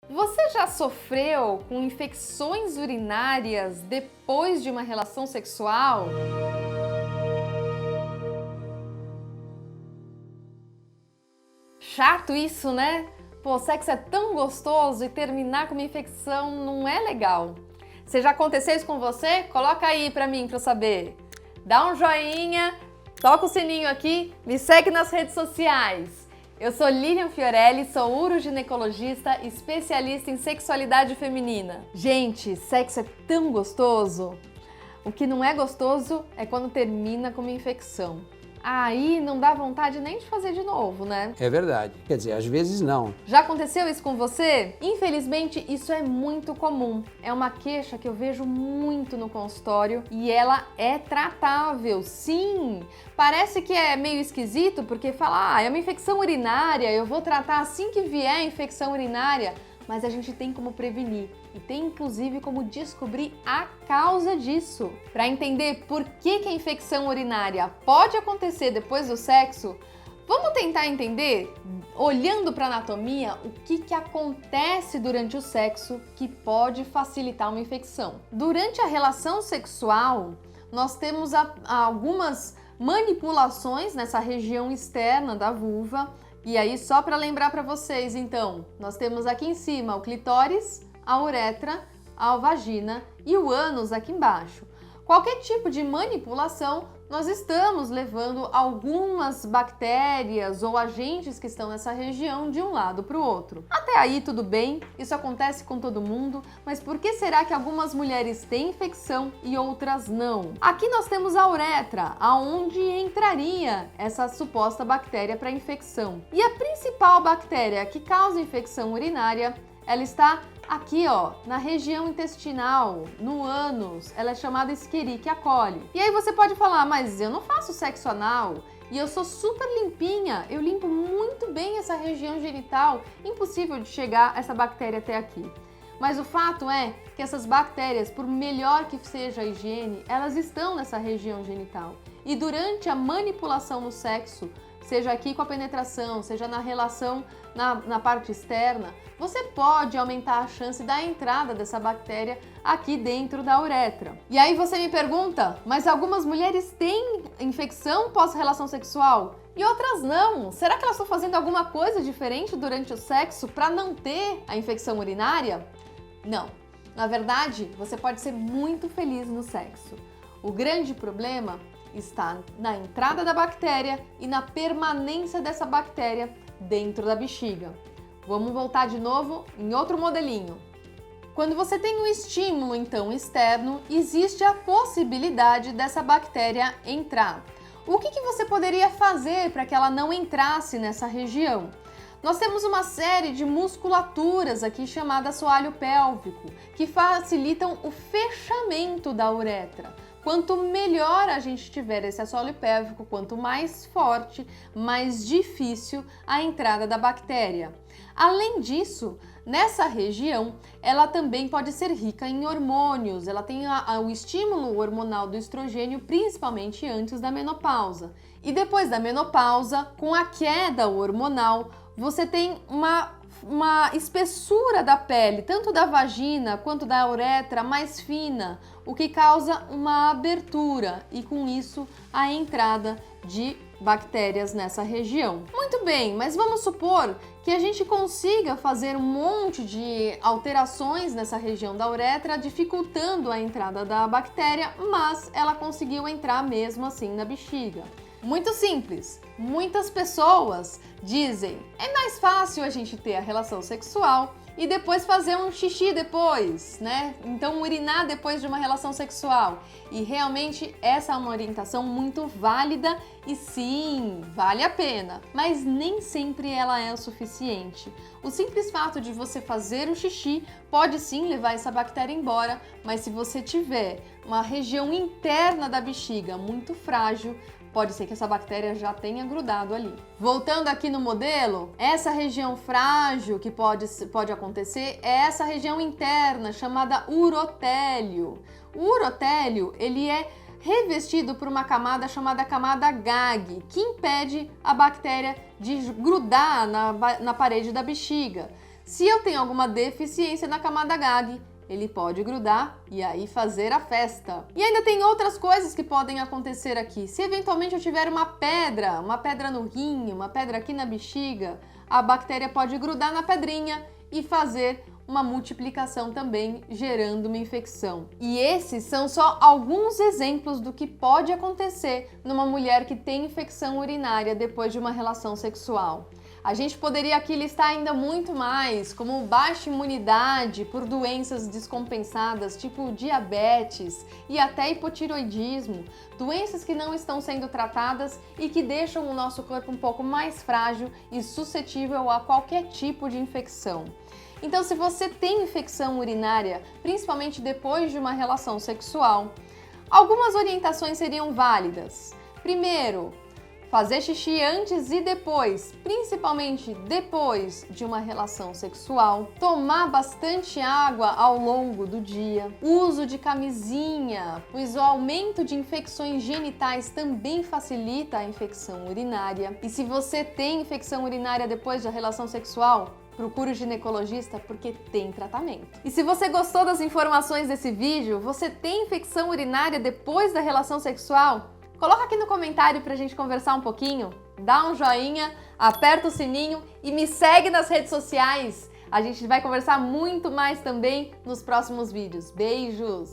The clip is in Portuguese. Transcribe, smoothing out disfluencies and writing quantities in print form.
Você já sofreu com infecções urinárias depois de uma relação sexual? Chato isso, né? Pô, sexo é tão gostoso e terminar com uma infecção não é legal. Se já aconteceu isso com você, coloca aí pra mim pra eu saber. Dá um joinha, toca o sininho aqui, me segue nas redes sociais. Eu sou Lilian Fiorelli, sou uroginecologista, especialista em sexualidade feminina. Gente, sexo é tão gostoso. O que não é gostoso é quando termina com uma infecção. Aí não dá vontade nem de fazer de novo, né? É verdade. Quer dizer, às vezes não. Já aconteceu isso com você? Infelizmente, isso é muito comum. É uma queixa que eu vejo muito no consultório e ela é tratável, sim! Parece que é meio esquisito porque fala, é uma infecção urinária, eu vou tratar assim que vier a infecção urinária. Mas a gente tem como prevenir e tem inclusive como descobrir a causa disso. Para entender por que a infecção urinária pode acontecer depois do sexo, vamos tentar entender, olhando para a anatomia, o que acontece durante o sexo que pode facilitar uma infecção. Durante a relação sexual, nós temos algumas manipulações nessa região externa da vulva. E aí, só para lembrar para vocês, então, nós temos aqui em cima o clitóris, a uretra, a vagina e o ânus aqui embaixo. Qualquer tipo de manipulação, nós estamos levando algumas bactérias ou agentes que estão nessa região de um lado para o outro. Até aí tudo bem, isso acontece com todo mundo, mas por que será que algumas mulheres têm infecção e outras não? Aqui nós temos a uretra, aonde entraria essa suposta bactéria para infecção. E a principal bactéria que causa infecção urinária, ela está aqui, ó, na região intestinal, no ânus. Ela é chamada Escherichia coli. E aí você pode falar, mas eu não faço sexo anal e eu sou super limpinha, eu limpo muito bem essa região genital, impossível de chegar essa bactéria até aqui. Mas o fato é que essas bactérias, por melhor que seja a higiene, elas estão nessa região genital. E durante a manipulação no sexo, seja aqui com a penetração, seja na relação na parte externa, você pode aumentar a chance da entrada dessa bactéria aqui dentro da uretra. E aí você me pergunta, mas algumas mulheres têm infecção pós-relação sexual e outras não? Será que elas estão fazendo alguma coisa diferente durante o sexo para não ter a infecção urinária? Não. Na verdade, você pode ser muito feliz no sexo. O grande problema está na entrada da bactéria e na permanência dessa bactéria dentro da bexiga. Vamos voltar de novo em outro modelinho. Quando você tem um estímulo, então, externo, existe a possibilidade dessa bactéria entrar. O que você poderia fazer para que ela não entrasse nessa região? Nós temos uma série de musculaturas aqui chamada assoalho pélvico, que facilitam o fechamento da uretra. Quanto melhor a gente tiver esse assoalho pélvico, quanto mais forte, mais difícil a entrada da bactéria. Além disso, nessa região, ela também pode ser rica em hormônios, ela tem o estímulo hormonal do estrogênio, principalmente antes da menopausa. E depois da menopausa, com a queda hormonal, você tem uma espessura da pele, tanto da vagina quanto da uretra, mais fina, o que causa uma abertura e com isso a entrada de bactérias nessa região. Muito bem, mas vamos supor que a gente consiga fazer um monte de alterações nessa região da uretra, dificultando a entrada da bactéria, mas ela conseguiu entrar mesmo assim na bexiga. Muito simples. Muitas pessoas dizem, é mais fácil a gente ter a relação sexual e depois fazer um xixi depois, né? Então urinar depois de uma relação sexual. E realmente essa é uma orientação muito válida e sim, vale a pena, mas nem sempre ela é o suficiente. O simples fato de você fazer o xixi pode sim levar essa bactéria embora, mas se você tiver uma região interna da bexiga muito frágil, pode ser que essa bactéria já tenha grudado ali. Voltando aqui no modelo, essa região frágil que pode acontecer é essa região interna chamada urotélio. O urotélio, ele é revestido por uma camada chamada camada GAG, que impede a bactéria de grudar na parede da bexiga. Se eu tenho alguma deficiência na camada GAG, ele pode grudar e aí fazer a festa. E ainda tem outras coisas que podem acontecer aqui. Se eventualmente eu tiver uma pedra no rim, uma pedra aqui na bexiga, a bactéria pode grudar na pedrinha e fazer uma multiplicação também, gerando uma infecção. E esses são só alguns exemplos do que pode acontecer numa mulher que tem infecção urinária depois de uma relação sexual. A gente poderia aqui listar ainda muito mais, como baixa imunidade por doenças descompensadas, tipo diabetes e até hipotiroidismo, doenças que não estão sendo tratadas e que deixam o nosso corpo um pouco mais frágil e suscetível a qualquer tipo de infecção. Então, se você tem infecção urinária, principalmente depois de uma relação sexual, algumas orientações seriam válidas. Primeiro, fazer xixi antes e depois, principalmente depois de uma relação sexual. Tomar bastante água ao longo do dia. Uso de camisinha, pois o aumento de infecções genitais também facilita a infecção urinária. E se você tem infecção urinária depois da relação sexual, procure o ginecologista porque tem tratamento. E se você gostou das informações desse vídeo, você tem infecção urinária depois da relação sexual? Coloca aqui no comentário pra gente conversar um pouquinho, dá um joinha, aperta o sininho e me segue nas redes sociais. A gente vai conversar muito mais também nos próximos vídeos. Beijos!